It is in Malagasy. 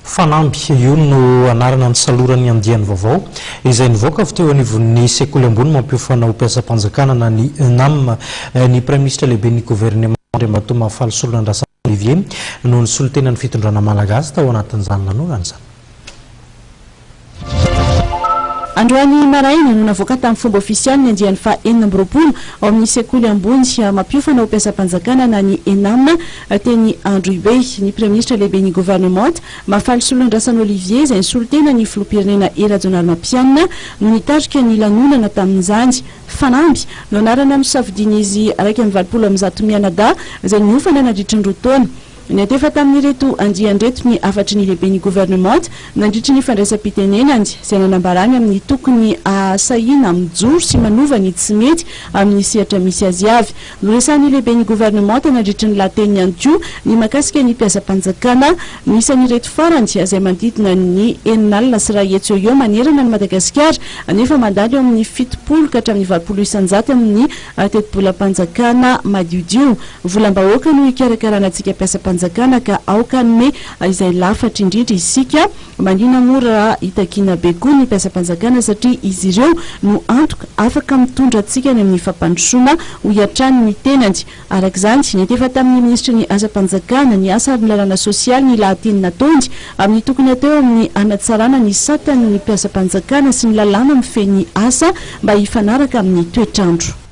Fanamby io no anarana nisaloran'ny andiany vaovao izay nivoaka avy teo anivon'ny sekoly ambony mampiofana ho mpiasam-panjakana na ny Enam ny Praiminisitra Lehiben'ny Governemanta Andriamatoa Faly solontenan'ny Olivier no ny solontenan'ny fitondrana Malagasy tao anatin'izany lanonana izany. Androany maraina no navoaka tamin'ny fomba ofisialy ny andiany fa 4 ao amin'ny sekoly ambony mampiofana ho mpiasam-panjakana na ny Enam teny Androibe ny Praiminisitra Lehiben'ny Governemanta Faly solontenan'ny Olivier izay solontenan'ny filoham-pirenena era-jonary mampianina no nitarika ny lanonana tamin'izany. Fanamby no anarana misafidiana izy 120 izay niofana nandritra ny 2 taona. Niatefa tamin'ireto andiany reto ny afatry ny Lehiben'ny Governemanta nandritra ny fandraisam-pitenenany izay nanambarany amin'ny tokony sahina mijoro sy manova ny tsy mety amin'ny sehatra misy azy avy. Noresan'ny Lehiben'ny Governemanta nandritra ny lateny ihany koa ny makasika ny mpiasam-panjakana no isan'ireto farany izay manodidina ny 9 sy ray hetsy eo manerana ny Madagasikara nefa mandalo eo amin'ny 70 ka hatramin'ny 20 isanjato amin'ny teti-bolam-panjakana madiodio. Volam-bahoaka no ikarakarana-tsika mpiasam-panjakana ka aoka ny izay lafatra indrindra isika manina mora itakina be koa ny mpiasam-panjakana satria izy ireo no antoka afaka mitondra antsika ny amin'ny fampandrosoana ho iatrany ny tenany. Arak'izany netefa tamin'ny ministra ny asa-panjakana ny asa ary sosialy ny lahateny nataony amin'ny tokony atao amin'ny anatsarana ny satany ny mpiasam-panjakana sy ny lalàna mifehy ny asa mba hifanaraka amin'ny toetrandro.